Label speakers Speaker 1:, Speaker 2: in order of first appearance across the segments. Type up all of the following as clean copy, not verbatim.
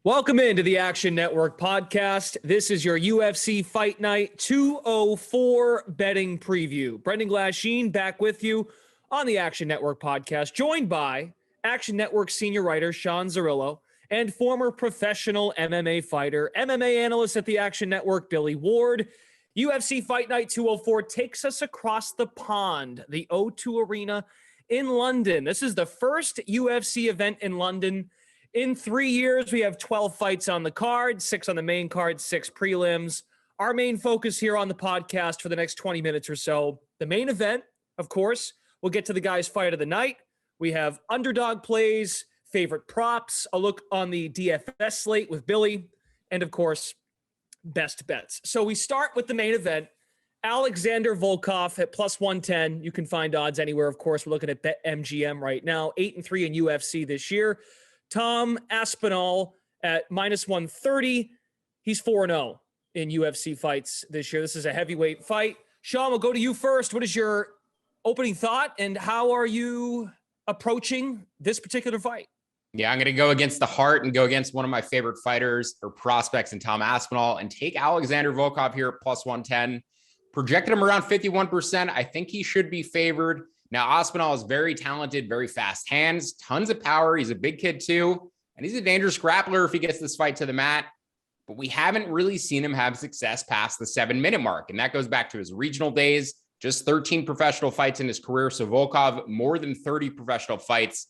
Speaker 1: Welcome into the Action Network podcast. This is your UFC Fight Night 204 betting preview. Brendan Glasheen back with you on the Action Network podcast, joined by Action Network senior writer Sean Zerillo and former professional MMA fighter, MMA analyst at the Action Network, Billy Ward. UFC Fight Night 204 takes us across the pond, the O2 Arena in London. This is the first UFC event in London in 3 years. We have 12 fights on the card, 6 on the main card, 6 prelims. Our main focus here on the podcast for the next 20 minutes or so, the main event, of course. We'll get to the guys' fight of the night. We have underdog plays, favorite props, a look on the DFS slate with Billy, and of course, best bets. So we start with the main event. Alexander Volkov at plus 110. You can find odds anywhere, of course. We're looking at BetMGM right now, 8-3 in UFC this year. Tom Aspinall at minus 130. He's 4-0 in UFC fights this year. This is a heavyweight fight. Sean, we'll go to you first. What is your opening thought, and how are you approaching this particular fight?
Speaker 2: Yeah, I'm going to go against the heart and go against one of my favorite fighters or prospects in Tom Aspinall and take Alexander Volkov here at plus 110. Projected him around 51%. I think he should be favored. Now, Aspinall is very talented, very fast hands, tons of power. He's a big kid too, and he's a dangerous grappler if he gets this fight to the mat. But we haven't really seen him have success past the 7-minute mark, and that goes back to his regional days. Just 13 professional fights in his career. So Volkov, more than 30 professional fights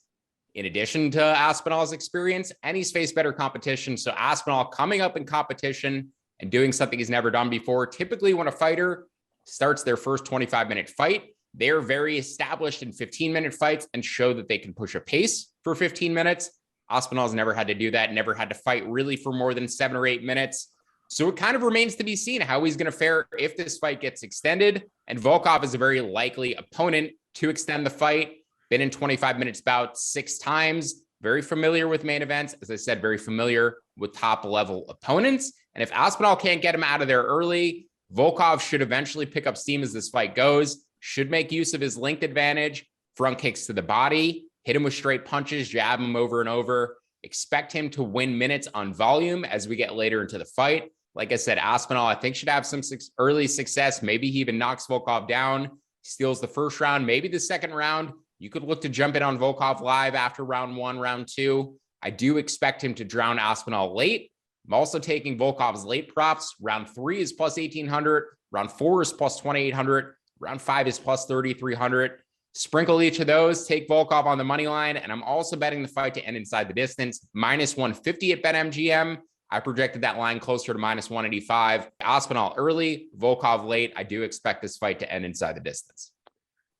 Speaker 2: in addition to Aspinall's experience, and he's faced better competition. So Aspinall coming up in competition and doing something he's never done before. Typically, when a fighter starts their first 25-minute fight, they're very established in 15-minute fights and show that they can push a pace for 15 minutes. Aspinall's never had to do that, never had to fight really for more than 7 or 8 minutes. So it kind of remains to be seen how he's going to fare if this fight gets extended. And Volkov is a very likely opponent to extend the fight. Been in 25 minutes bouts 6 times. Very familiar with main events. As I said, very familiar with top-level opponents. And if Aspinall can't get him out of there early, Volkov should eventually pick up steam as this fight goes. Should make use of his length advantage, front kicks to the body, hit him with straight punches, jab him over and over. Expect him to win minutes on volume as we get later into the fight. Like I said, Aspinall, I think, should have some early success. Maybe he even knocks Volkov down, steals the first round, maybe the second round. You could look to jump in on Volkov live after round 1, round 2. I do expect him to drown Aspinall late. I'm also taking Volkov's late props. Round 3 is plus 1,800. Round 4 is plus 2,800. Round 5 is plus 3,300. Sprinkle each of those, take Volkov on the money line, and I'm also betting the fight to end inside the distance. Minus 150 at BetMGM. I projected that line closer to minus 185. Aspinall early, Volkov late. I do expect this fight to end inside the distance.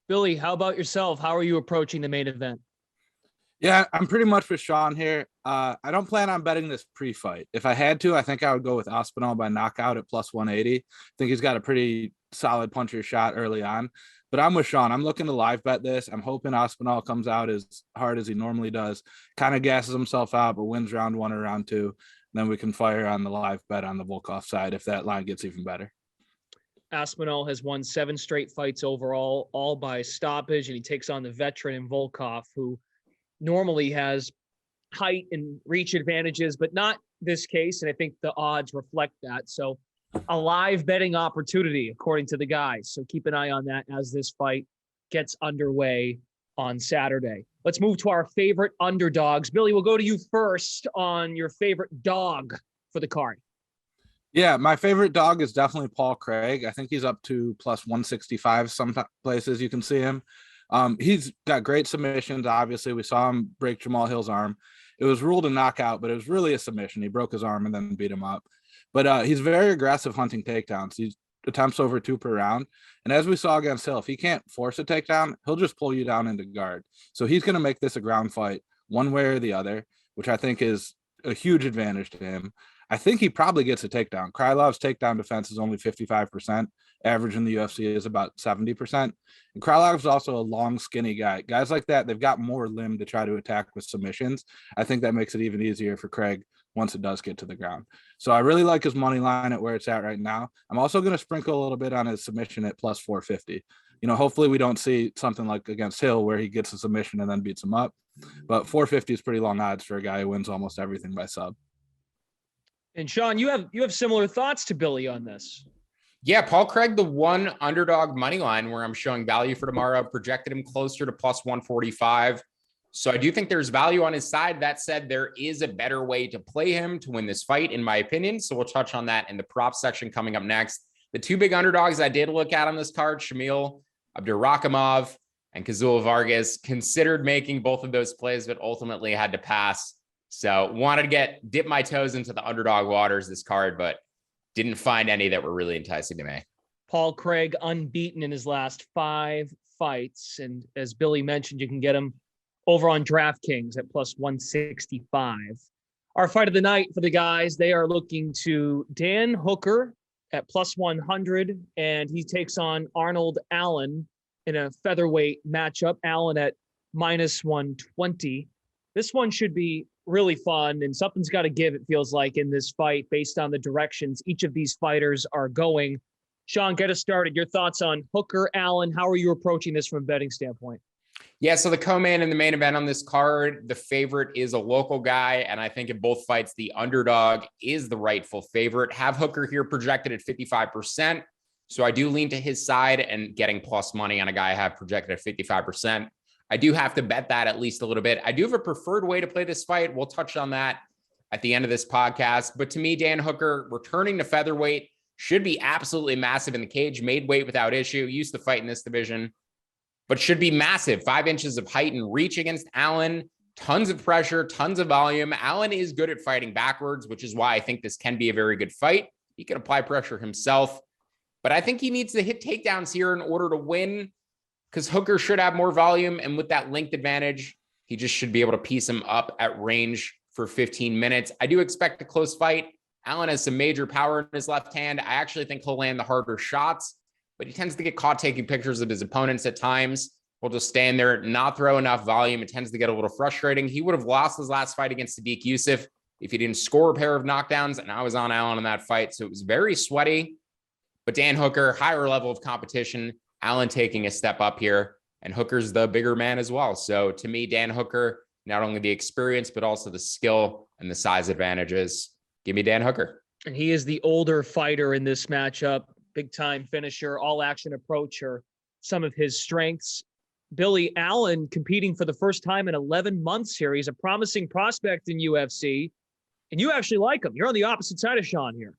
Speaker 1: Billy, how about yourself? How are you approaching the main event?
Speaker 3: Yeah, I'm pretty much with Sean here. I don't plan on betting this pre-fight. If I had to, I think I would go with Aspinall by knockout at plus 180. I think he's got a pretty solid puncher shot early on. But I'm with Sean. I'm looking to live bet this. I'm hoping Aspinall comes out as hard as he normally does, kind of gasses himself out, but wins round 1 or round 2. Then we can fire on the live bet on the Volkov side if that line gets even better.
Speaker 1: Aspinall has won 7 straight fights overall, all by stoppage, and he takes on the veteran in Volkov, who normally has height and reach advantages, but not this case. And I think the odds reflect that. So a live betting opportunity, according to the guys. So keep an eye on that as this fight gets underway on Saturday. Let's move to our favorite underdogs. Billy, we'll go to you first on your favorite dog for the card.
Speaker 3: Yeah, my favorite dog is definitely Paul Craig. I think he's up to plus 165 some places you can see him. He's got great submissions. Obviously, we saw him break Jamal Hill's arm. It was ruled a knockout, but it was really a submission. He broke his arm and then beat him up. But he's very aggressive hunting takedowns. He attempts over 2 per round. And as we saw against Hill, if he can't force a takedown, he'll just pull you down into guard. So he's going to make this a ground fight one way or the other, which I think is a huge advantage to him. I think he probably gets a takedown. Krylov's takedown defense is only 55%. Average in the UFC is about 70%. And Krylov's also a long, skinny guy. Guys like that, they've got more limb to try to attack with submissions. I think that makes it even easier for Craig once it does get to the ground. So I really like his money line at where it's at right now. I'm also going to sprinkle a little bit on his submission at plus 450. You know, hopefully we don't see something like against Hill where he gets a submission and then beats him up. But 450 is pretty long odds for a guy who wins almost everything by sub.
Speaker 1: And Sean, you have similar thoughts to Billy on this.
Speaker 2: Yeah, Paul Craig, the one underdog money line where I'm showing value for tomorrow, projected him closer to plus 145. So I do think there's value on his side. That said, there is a better way to play him to win this fight, in my opinion. So we'll touch on that in the prop section coming up next. The two big underdogs I did look at on this card, Shamil Abdurakhimov and Kazula Vargas, considered making both of those plays, but ultimately had to pass. So wanted to dip my toes into the underdog waters this card, but didn't find any that were really enticing to me.
Speaker 1: Paul Craig unbeaten in his last 5 fights. And as Billy mentioned, you can get him over on DraftKings at plus 165. Our fight of the night for the guys, they are looking to Dan Hooker at plus 100, and he takes on Arnold Allen in a featherweight matchup. Allen at minus 120. This one should be really fun, and something's got to give, it feels like, in this fight based on the directions each of these fighters are going. Sean, get us started. Your thoughts on Hooker, Allen. How are you approaching this from a betting standpoint?
Speaker 2: Yeah, so the co-main in the main event on this card, the favorite is a local guy, and I think in both fights, the underdog is the rightful favorite. Have Hooker here projected at 55%, so I do lean to his side and getting plus money on a guy I have projected at 55%. I do have to bet that at least a little bit. I do have a preferred way to play this fight. We'll touch on that at the end of this podcast, but to me, Dan Hooker returning to featherweight should be absolutely massive in the cage, made weight without issue, used to fight in this division, but should be massive. 5 inches of height and reach against Allen, tons of pressure, tons of volume. Allen is good at fighting backwards, which is why I think this can be a very good fight. He can apply pressure himself, but I think he needs to hit takedowns here in order to win, because Hooker should have more volume, and with that length advantage, he just should be able to piece him up at range for 15 minutes. I do expect a close fight. Allen has some major power in his left hand. I actually think he'll land the harder shots, but he tends to get caught taking pictures of his opponents at times. He'll just stand there, not throw enough volume. It tends to get a little frustrating. He would have lost his last fight against Sadiq Youssef if he didn't score a pair of knockdowns, and I was on Allen in that fight, so it was very sweaty. But Dan Hooker, higher level of competition, Allen taking a step up here, and Hooker's the bigger man as well. So to me, Dan Hooker, not only the experience, but also the skill and the size advantages. Give me Dan Hooker.
Speaker 1: And he is the older fighter in this matchup. Big time finisher, all action approach are some of his strengths. Billy, Allen competing for the first time in 11 months here. He's a promising prospect in UFC, and you actually like him. You're on the opposite side of Sean here.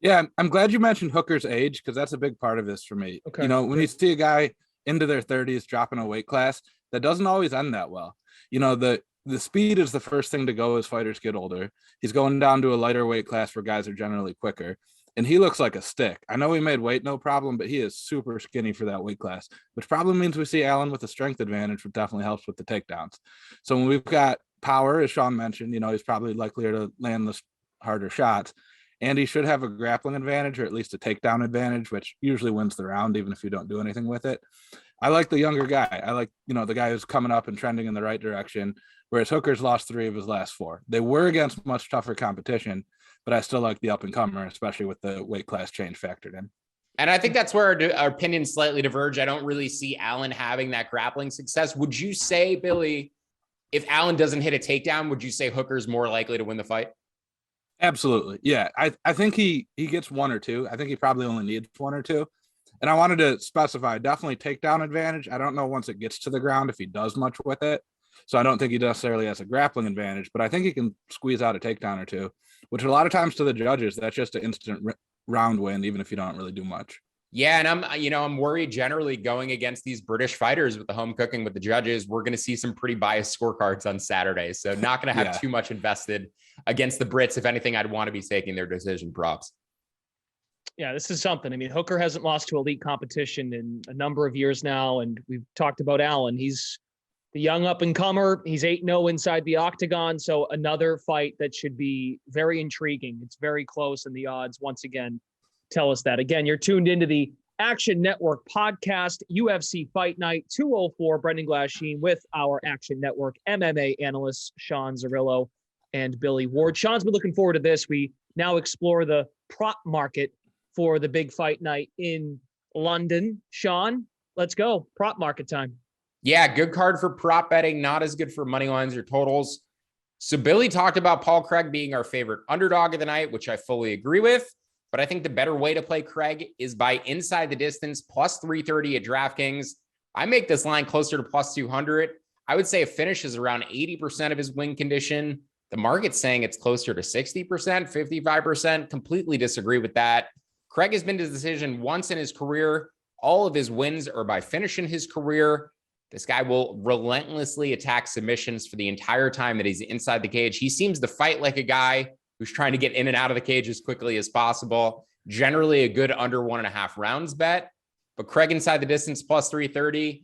Speaker 3: Yeah, I'm glad you mentioned Hooker's age, because that's a big part of this for me. Okay. You know, when you see a guy into their 30s dropping a weight class, that doesn't always end that well. You know, the speed is the first thing to go as fighters get older. He's going down to a lighter weight class where guys are generally quicker. And he looks like a stick. I know he made weight, no problem, but he is super skinny for that weight class, which probably means we see Allen with a strength advantage, which definitely helps with the takedowns. So when we've got power, as Sean mentioned, you know, he's probably likelier to land the harder shots. And he should have a grappling advantage, or at least a takedown advantage, which usually wins the round, even if you don't do anything with it. I like the younger guy. I like, you know, the guy who's coming up and trending in the right direction, whereas Hooker's lost 3 of his last 4. They were against much tougher competition, but I still like the up-and-comer, especially with the weight class change factored in.
Speaker 2: And I think that's where our opinions slightly diverge. I don't really see Allen having that grappling success. Would you say, Billy, if Allen doesn't hit a takedown, would you say Hooker's more likely to win the fight?
Speaker 3: Absolutely. Yeah. I think he gets 1 or 2. I think he probably only needs 1 or 2. And I wanted to specify definitely takedown advantage. I don't know once it gets to the ground if he does much with it. So I don't think he necessarily has a grappling advantage, but I think he can squeeze out a takedown or 2, which a lot of times to the judges, that's just an instant round win, even if you don't really do much.
Speaker 2: Yeah, and I'm worried generally going against these British fighters with the home cooking with the judges. We're going to see some pretty biased scorecards on Saturday, so not going to have too much invested against the Brits. If anything, I'd want to be taking their decision props.
Speaker 1: Yeah, this is something. I mean, Hooker hasn't lost to elite competition in a number of years now, and we've talked about Allen. He's the young up-and-comer. He's 8-0 inside the octagon, so another fight that should be very intriguing. It's very close, and the odds, once again, tell us that. Again, you're tuned into the Action Network podcast, UFC Fight Night 204, Brendan Glasheen with our Action Network MMA analysts, Sean Zerillo and Billy Ward. Sean's been looking forward to this. We now explore the prop market for the big fight night in London. Sean, let's go. Prop market time.
Speaker 2: Yeah, good card for prop betting, not as good for money lines or totals. So Billy talked about Paul Craig being our favorite underdog of the night, which I fully agree with. But I think the better way to play Craig is by inside the distance, plus 330 at DraftKings. I make this line closer to plus 200. I would say a finish is around 80% of his win condition. The market's saying it's closer to 60%, 55%. Completely disagree with that. Craig has been to the decision once in his career. All of his wins are by finish in his career. This guy will relentlessly attack submissions for the entire time that he's inside the cage. He seems to fight like a guy who's trying to get in and out of the cage as quickly as possible. Generally a good under 1.5 rounds bet, but Craig inside the distance plus 330.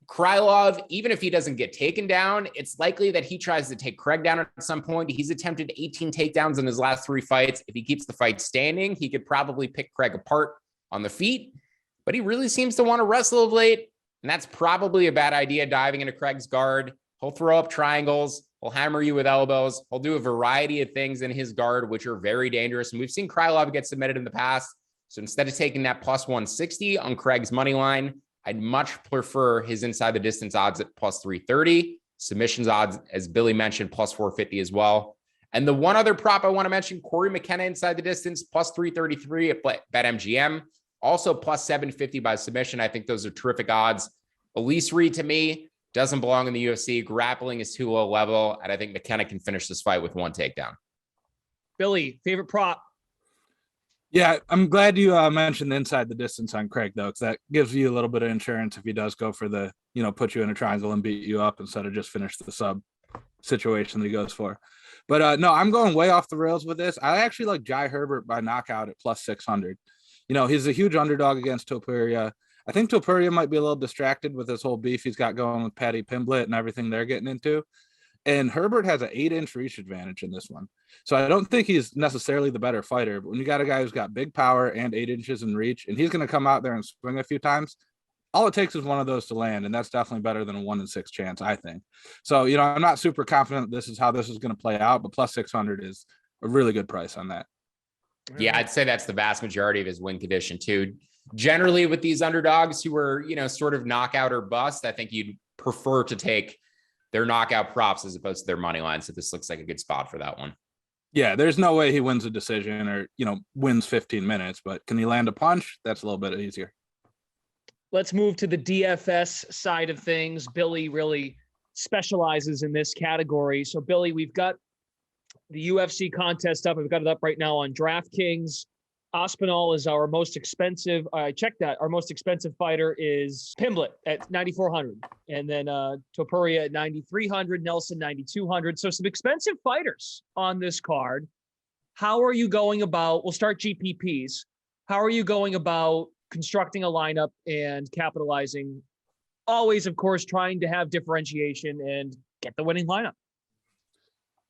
Speaker 2: Krylov, even if he doesn't get taken down, it's likely that he tries to take Craig down at some point. He's attempted 18 takedowns in his last 3 fights. If he keeps the fight standing, he could probably pick Craig apart on the feet, but he really seems to want to wrestle of late. And that's probably a bad idea, diving into Craig's guard. He'll throw up triangles. He'll hammer you with elbows. He'll do a variety of things in his guard, which are very dangerous. And we've seen Krylov get submitted in the past. So instead of taking that plus 160 on Craig's money line, I'd much prefer his inside the distance odds at plus 330. Submissions odds, as Billy mentioned, plus 450 as well. And the one other prop I want to mention, Cory McKenna inside the distance, plus 333 at BetMGM. Also plus 750 by submission. I think those are terrific odds. Elise Reed, to me, doesn't belong in the UFC. Grappling is too low level, and I think McKenna can finish this fight with 1 takedown.
Speaker 1: Billy, favorite prop?
Speaker 3: Yeah, I'm glad you mentioned inside the distance on Craig, though, because that gives you a little bit of insurance if he does go for the, put you in a triangle and beat you up instead of just finish the sub situation that he goes for. But no, I'm going way off the rails with this. I actually like Jai Herbert by knockout at plus 600. He's a huge underdog against Topuria. I think Topuria might be a little distracted with this whole beef he's got going with Paddy Pimblett and everything they're getting into. And Herbert has an 8-inch reach advantage in this one. So I don't think he's necessarily the better fighter, but when you got a guy who's got big power and 8 inches in reach, and he's going to come out there and swing a few times, all it takes is one of those to land. And that's definitely better than a 1 in 6 chance, I think. So, I'm not super confident this is how this is going to play out, but plus 600 is a really good price on that.
Speaker 2: Yeah, I'd say that's the vast majority of his win condition too. Generally with these underdogs who are, sort of knockout or bust, I think you'd prefer to take their knockout props as opposed to their money line. So this looks like a good spot for that one.
Speaker 3: Yeah, there's no way he wins a decision or, wins 15 minutes, but can he land a punch? That's a little bit easier.
Speaker 1: Let's move to the DFS side of things. Billy really specializes in this category. So Billy, we've got the UFC contest up. We've got it up right now on DraftKings. Aspinall is our most expensive. I checked that. Our most expensive fighter is Pimblett at 9,400. And then Topuria at 9,300, Nelson 9,200. So some expensive fighters on this card. How are you going about, we'll start GPPs. How are you going about constructing a lineup and capitalizing? Always, of course, trying to have differentiation and get the winning lineup.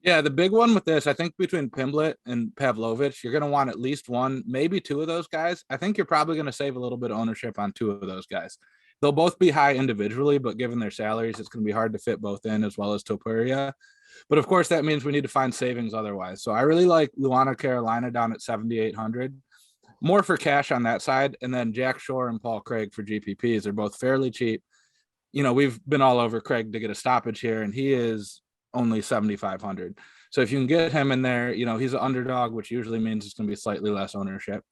Speaker 3: Yeah, the big one with this, I think between Pimblett and Pavlovich, you're going to want at least one, maybe 2 of those guys. I think you're probably going to save a little bit of ownership on 2 of those guys. They'll both be high individually, but given their salaries, it's going to be hard to fit both in, as well as Topuria. But of course, that means we need to find savings otherwise. So I really like Luana Carolina down at 7,800. More for cash on that side. And then Jack Shore and Paul Craig for GPPs. They're both fairly cheap. We've been all over Craig to get a stoppage here, and he is only 7,500. So if you can get him in there, he's an underdog, which usually means it's going to be slightly less ownership.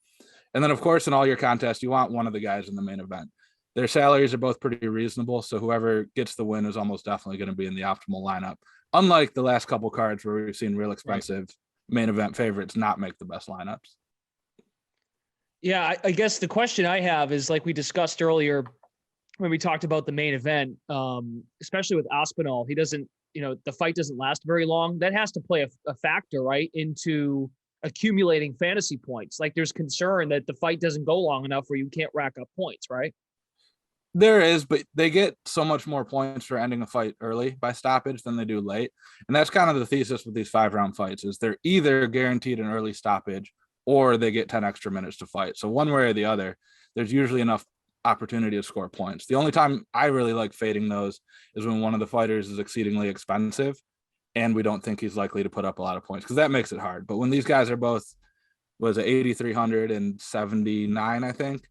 Speaker 3: And then, of course, in all your contests, you want one of the guys in the main event. Their salaries are both pretty reasonable, so whoever gets the win is almost definitely going to be in the optimal lineup. Unlike the last couple cards where we've seen real expensive main event favorites not make the best lineups.
Speaker 1: Yeah, I guess the question I have is, like we discussed earlier when we talked about the main event, especially with Aspinall, he doesn't, the fight doesn't last very long. That has to play a factor, right, into accumulating fantasy points. Like there's concern that the fight doesn't go long enough where you can't rack up points, right?
Speaker 3: There is, but they get so much more points for ending a fight early by stoppage than they do late. And that's kind of the thesis with these 5-round fights is they're either guaranteed an early stoppage or they get 10 extra minutes to fight. So one way or the other, there's usually enough opportunity to score points. The only time I really like fading those is when one of the fighters is exceedingly expensive and we don't think he's likely to put up a lot of points, because that makes it hard. But when these guys are both, was it 8,300 and 79, I think,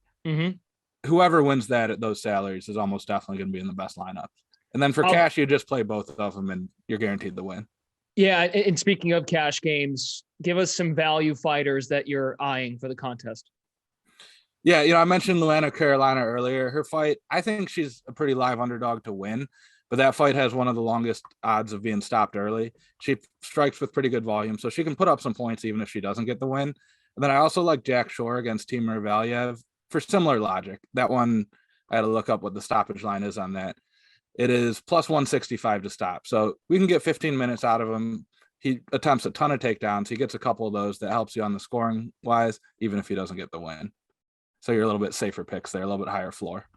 Speaker 3: whoever wins that at those salaries is almost definitely going to be in the best lineups. And then for cash, you just play both of them and you're guaranteed the win.
Speaker 1: Yeah, and speaking of cash games, give us some value fighters that you're eyeing for the contest.
Speaker 3: Yeah, I mentioned Luana Carolina earlier. Her fight, I think she's a pretty live underdog to win, but that fight has one of the longest odds of being stopped early. She strikes with pretty good volume, so she can put up some points even if she doesn't get the win. And then I also like Jack Shore against Timur Valiev for similar logic. That one, I had to look up what the stoppage line is on that. It is plus 165 to stop. So we can get 15 minutes out of him. He attempts a ton of takedowns. He gets a couple of those that helps you on the scoring wise, even if he doesn't get the win. So you're a little bit safer picks there, a little bit higher floor.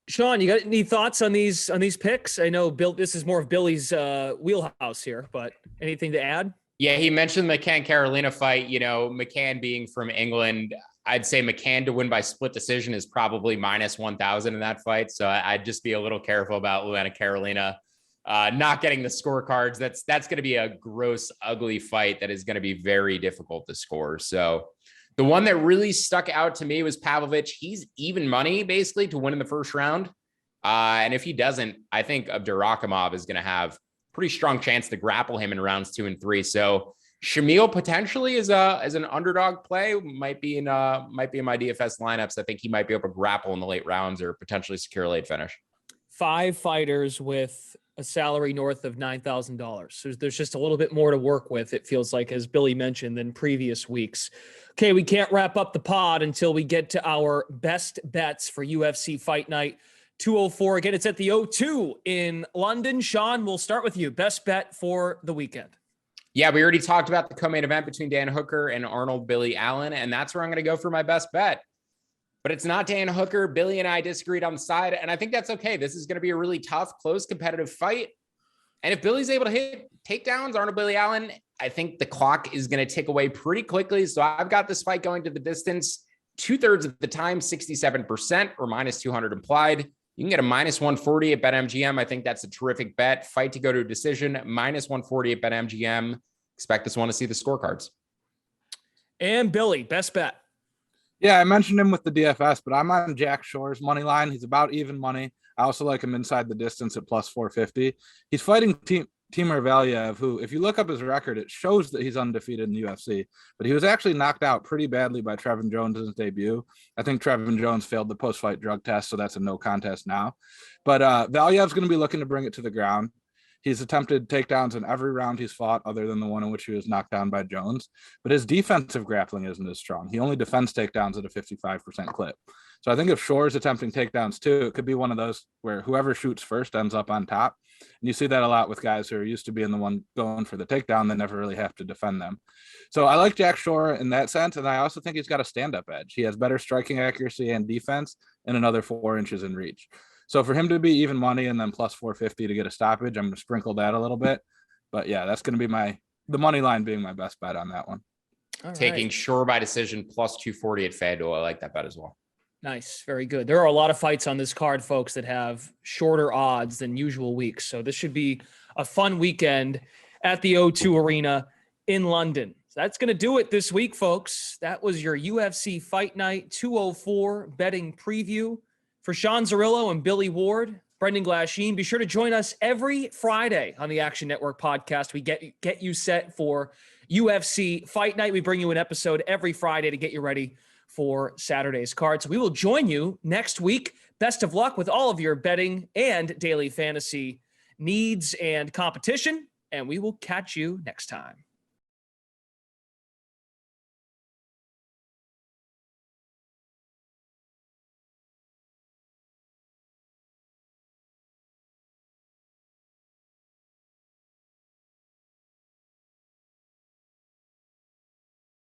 Speaker 1: Sean, you got any thoughts on these picks? I know Bill, this is more of Billy's wheelhouse here, but anything to add?
Speaker 2: Yeah, he mentioned the McCann Carolina fight. McCann being from England, I'd say McCann to win by split decision is probably minus 1,000 in that fight. So I'd just be a little careful about Luana Carolina not getting the scorecards. That's going to be a gross, ugly fight that is going to be very difficult to score. So the one that really stuck out to me was Pavlovich. He's even money basically to win in the first round. And if he doesn't, I think Abdurakhimov is going to have pretty strong chance to grapple him in rounds 2 and 3. So Shamil potentially is an underdog play, might be in my DFS lineups. I think he might be able to grapple in the late rounds or potentially secure a late finish.
Speaker 1: 5 fighters with a salary north of $9,000. So there's just a little bit more to work with, it feels like, as Billy mentioned, than previous weeks. Okay, we can't wrap up the pod until we get to our best bets for UFC Fight Night 204. Again, it's at the O2 in London. Sean, we'll start with you. Best bet for the weekend.
Speaker 2: Yeah, we already talked about the co-main event between Dan Hooker and Arnold Billy Allen, and that's where I'm going to go for my best bet. But it's not Dan Hooker. Billy and I disagreed on the side, and I think that's okay. This is going to be a really tough, close, competitive fight. And if Billy's able to hit takedowns, Arnold Billy Allen, I think the clock is going to tick away pretty quickly. So I've got this fight going to the distance 2/3 of the time, 67% or minus 200 implied. You can get a minus 140 at BetMGM. I think that's a terrific bet. Fight to go to a decision, minus 140 at BetMGM. Expect this one to see the scorecards.
Speaker 1: And Billy, best bet.
Speaker 3: Yeah, I mentioned him with the DFS, but I'm on Jack Shore's money line. He's about even money. I also like him inside the distance at plus 450. He's fighting Timur Valiev, who, if you look up his record, it shows that he's undefeated in the UFC, but he was actually knocked out pretty badly by Trevin Jones in his debut. I think Trevin Jones failed the post-fight drug test, so that's a no contest now. But Valiev's going to be looking to bring it to the ground. He's attempted takedowns in every round he's fought, other than the one in which he was knocked down by Jones. But his defensive grappling isn't as strong. He only defends takedowns at a 55% clip. So I think if Shore's attempting takedowns too, it could be one of those where whoever shoots first ends up on top. And you see that a lot with guys who are used to being the one going for the takedown. They never really have to defend them. So I like Jack Shore in that sense. And I also think he's got a stand-up edge. He has better striking accuracy and defense and another 4 inches in reach. So for him to be even money and then plus 450 to get a stoppage, I'm going to sprinkle that a little bit. But yeah, that's going to be the money line being my best bet on that one.
Speaker 1: All
Speaker 2: Taking
Speaker 1: right.
Speaker 2: Shore by decision plus 240 at FanDuel. I like that bet as well.
Speaker 1: Nice. Very good. There are a lot of fights on this card, folks, that have shorter odds than usual weeks. So this should be a fun weekend at the O2 Arena in London. So that's going to do it this week, folks. That was your UFC Fight Night 204 betting preview. For Sean Zerillo and Billy Ward, Brendan Glasheen, be sure to join us every Friday on the Action Network podcast. We get you set for UFC Fight Night. We bring you an episode every Friday to get you ready for Saturday's card. So we will join you next week. Best of luck with all of your betting and daily fantasy needs and competition, and we will catch you next time.